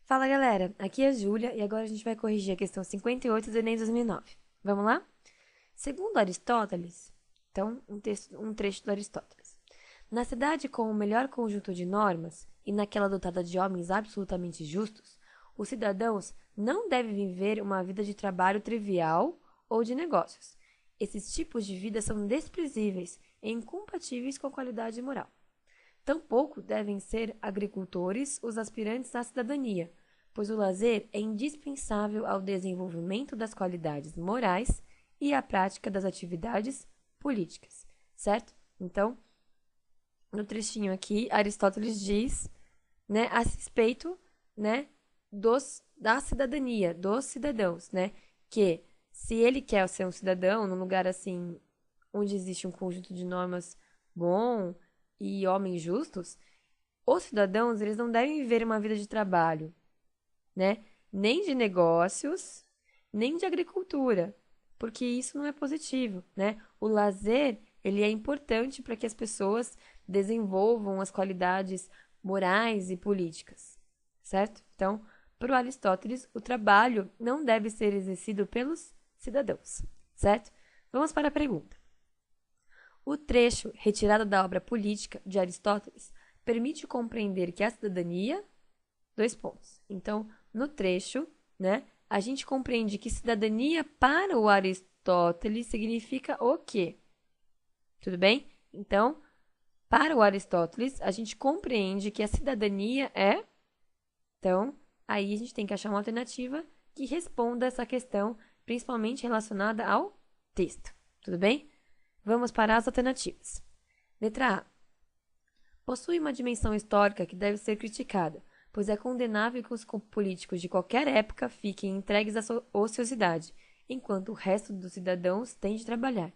Fala galera, aqui é a Júlia e agora a gente vai corrigir a questão 58 do Enem 2009. Vamos lá? Segundo Aristóteles, então um trecho do Aristóteles. Na cidade com o melhor conjunto de normas e naquela dotada de homens absolutamente justos, os cidadãos não devem viver uma vida de trabalho trivial ou de negócios. Esses tipos de vida são desprezíveis e incompatíveis com a qualidade moral. Tampouco devem ser agricultores os aspirantes à cidadania, pois o lazer é indispensável ao desenvolvimento das qualidades morais e à prática das atividades políticas, certo? Então, no trechinho aqui, Aristóteles diz, né, a respeito, né, da cidadania, dos cidadãos, né, que se ele quer ser um cidadão num lugar assim, onde existe um conjunto de normas bom e homens justos, os cidadãos, eles não devem viver uma vida de trabalho, né? Nem de negócios, nem de agricultura, porque isso não é positivo, né? O lazer, ele é importante para que as pessoas desenvolvam as qualidades morais e políticas, certo? Então, para o Aristóteles, o trabalho não deve ser exercido pelos cidadãos, certo? Vamos para a pergunta. O trecho retirado da obra Política de Aristóteles permite compreender que a cidadania. Dois pontos. Então, no trecho, né, a gente compreende que cidadania para o Aristóteles significa o quê? Tudo bem? Então, para o Aristóteles, a gente compreende que a cidadania é. Então, aí a gente tem que achar uma alternativa que responda essa questão, principalmente relacionada ao texto. Tudo bem? Vamos para as alternativas. Letra A. Possui uma dimensão histórica que deve ser criticada, pois é condenável que os políticos de qualquer época fiquem entregues à ociosidade, enquanto o resto dos cidadãos tem de trabalhar.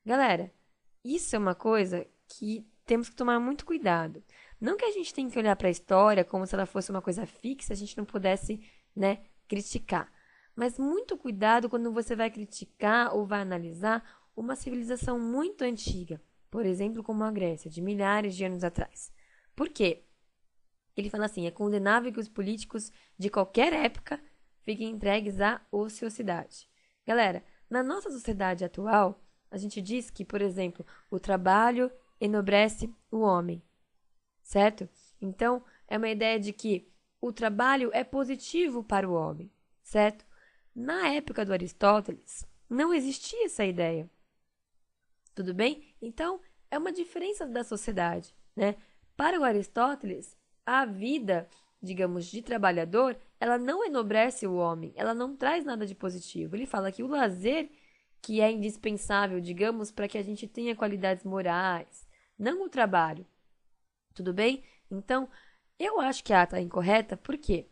Galera, isso é uma coisa que temos que tomar muito cuidado. Não que a gente tenha que olhar para a história como se ela fosse uma coisa fixa, a gente não pudesse, né, criticar. Mas muito cuidado quando você vai criticar ou vai analisar uma civilização muito antiga, por exemplo, como a Grécia, de milhares de anos atrás. Por quê? Ele fala assim: é condenável que os políticos de qualquer época fiquem entregues à ociosidade. Galera, na nossa sociedade atual, a gente diz que, por exemplo, o trabalho enobrece o homem, certo? Então, é uma ideia de que o trabalho é positivo para o homem, certo? Na época do Aristóteles, não existia essa ideia. Tudo bem? Então, é uma diferença da sociedade, né? Para o Aristóteles, a vida, digamos, de trabalhador, ela não enobrece o homem, ela não traz nada de positivo. Ele fala que o lazer, que é indispensável, digamos, para que a gente tenha qualidades morais, não o trabalho. Tudo bem? Então, eu acho que a está incorreta, por quê?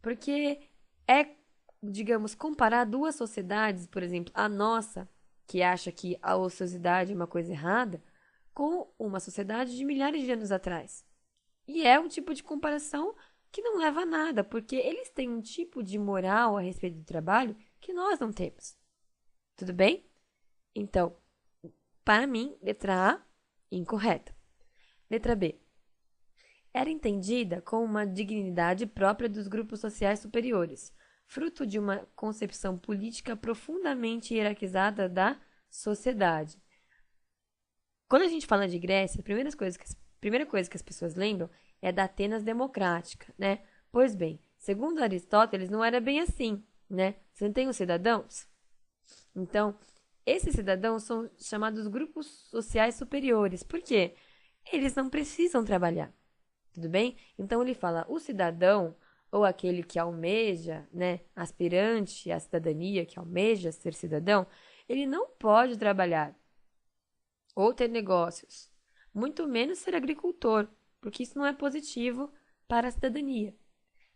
Porque é, digamos, comparar duas sociedades, por exemplo, a nossa, que acha que a ociosidade é uma coisa errada, com uma sociedade de milhares de anos atrás. E é um tipo de comparação que não leva a nada, porque eles têm um tipo de moral a respeito do trabalho que nós não temos. Tudo bem? Então, para mim, letra A, incorreta. Letra B. Era entendida como uma dignidade própria dos grupos sociais superiores, fruto de uma concepção política profundamente hierarquizada da sociedade. Quando a gente fala de Grécia, primeira coisa que as pessoas lembram é da Atenas democrática, né? Pois bem, segundo Aristóteles, não era bem assim, né? Você não tem os cidadãos? Então, esses cidadãos são chamados grupos sociais superiores. Por quê? Eles não precisam trabalhar, tudo bem? Então, ele fala, o cidadão, ou aquele que almeja, né, aspirante à cidadania, que almeja ser cidadão, ele não pode trabalhar ou ter negócios, muito menos ser agricultor, porque isso não é positivo para a cidadania.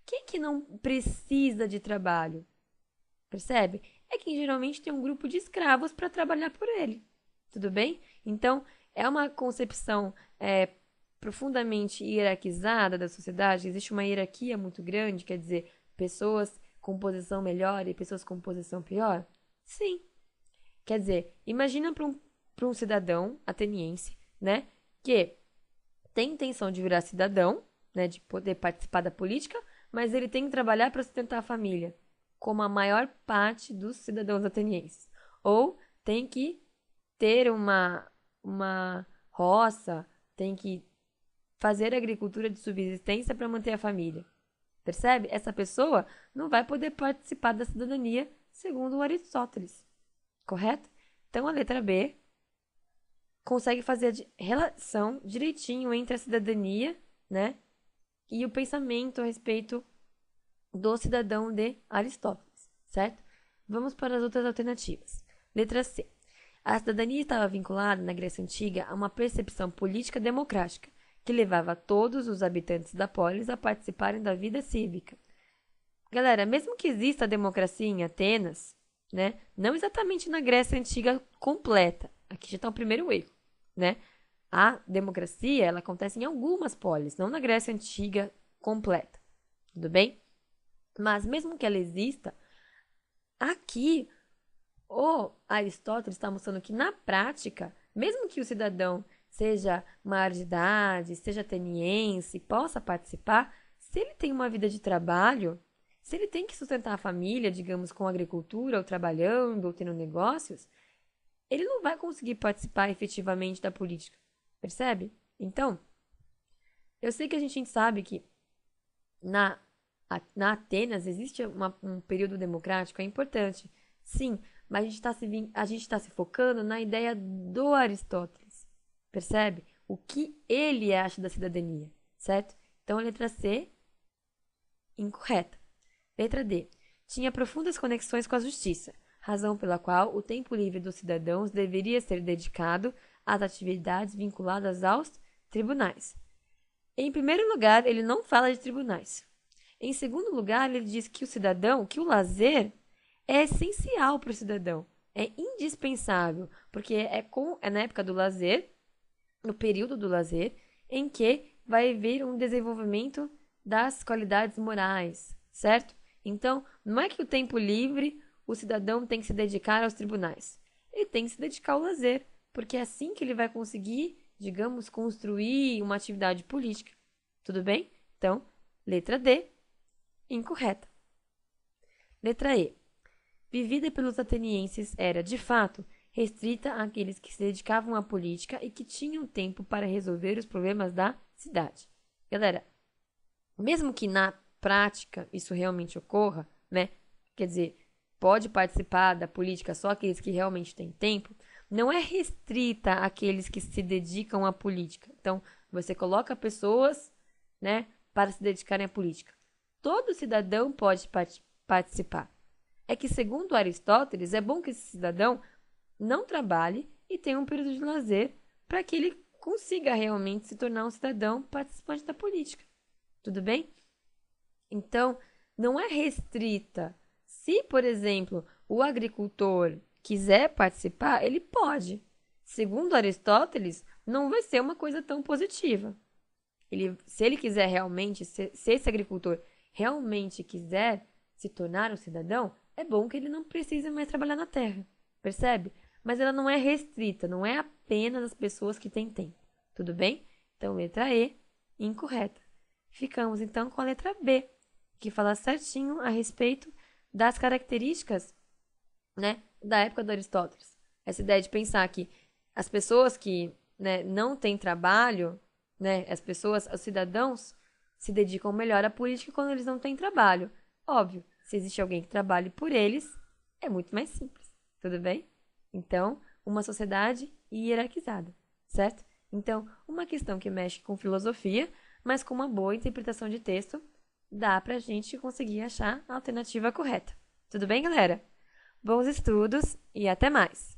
Quem que não precisa de trabalho? Percebe? É quem geralmente tem um grupo de escravos para trabalhar por ele. Tudo bem? Então, é uma concepção profundamente hierarquizada da sociedade. Existe uma hierarquia muito grande, quer dizer, pessoas com posição melhor e pessoas com posição pior? Sim. Quer dizer, imagina para um cidadão ateniense, né, que tem intenção de virar cidadão, né, de poder participar da política, mas ele tem que trabalhar para sustentar a família, como a maior parte dos cidadãos atenienses. Ou tem que ter uma roça, tem que fazer agricultura de subsistência para manter a família. Percebe? Essa pessoa não vai poder participar da cidadania segundo o Aristóteles. Correto? Então, a letra B consegue fazer a relação direitinho entre a cidadania, né, e o pensamento a respeito do cidadão de Aristóteles, certo? Vamos para as outras alternativas. Letra C. A cidadania estava vinculada, na Grécia Antiga, a uma percepção política democrática, que levava todos os habitantes da polis a participarem da vida cívica. Galera, mesmo que exista a democracia em Atenas, né, não exatamente na Grécia Antiga completa, aqui já está o primeiro erro, né? A democracia, ela acontece em algumas polis, não na Grécia Antiga completa, tudo bem? Mas mesmo que ela exista, aqui o Aristóteles está mostrando que na prática, mesmo que o cidadão seja maior de idade, seja ateniense, possa participar, se ele tem uma vida de trabalho, se ele tem que sustentar a família, digamos, com agricultura, ou trabalhando, ou tendo negócios, ele não vai conseguir participar efetivamente da política. Percebe? Então, eu sei que a gente sabe que na Atenas existe um período democrático, é importante, sim, mas a gente está se focando na ideia do Aristóteles. Percebe? O que ele acha da cidadania, certo? Então, a letra C, incorreta. Letra D. Tinha profundas conexões com a justiça, razão pela qual o tempo livre dos cidadãos deveria ser dedicado às atividades vinculadas aos tribunais. Em primeiro lugar, ele não fala de tribunais. Em segundo lugar, ele diz que que o lazer é essencial para o cidadão, é indispensável, porque é na época do lazer, no período do lazer, em que vai haver um desenvolvimento das qualidades morais, certo? Então, não é que o tempo livre o cidadão tem que se dedicar aos tribunais. Ele tem que se dedicar ao lazer, porque é assim que ele vai conseguir, digamos, construir uma atividade política. Tudo bem? Então, letra D, incorreta. Letra E. Vivida pelos atenienses era, de fato, restrita àqueles que se dedicavam à política e que tinham tempo para resolver os problemas da cidade. Galera, mesmo que na prática isso realmente ocorra, né? Quer dizer, pode participar da política só aqueles que realmente têm tempo, não é restrita àqueles que se dedicam à política. Então, você coloca pessoas, né, para se dedicarem à política. Todo cidadão pode participar. É que, segundo Aristóteles, é bom que esse cidadão não trabalhe e tenha um período de lazer para que ele consiga realmente se tornar um cidadão participante da política. Tudo bem? Então, não é restrita. Se, por exemplo, o agricultor quiser participar, ele pode. Segundo Aristóteles, não vai ser uma coisa tão positiva. Se ele quiser realmente, se esse agricultor realmente quiser se tornar um cidadão, é bom que ele não precise mais trabalhar na terra. Percebe? Mas ela não é restrita, não é apenas as pessoas que têm tempo. Tudo bem? Então, letra E, incorreta. Ficamos, então, com a letra B, que fala certinho a respeito das características, né, da época do Aristóteles. Essa ideia de pensar que as pessoas que, né, não têm trabalho, né, os cidadãos, se dedicam melhor à política quando eles não têm trabalho. Óbvio, se existe alguém que trabalhe por eles, é muito mais simples. Tudo bem? Então, uma sociedade hierarquizada, certo? Então, uma questão que mexe com filosofia, mas com uma boa interpretação de texto, dá pra gente conseguir achar a alternativa correta. Tudo bem, galera? Bons estudos e até mais!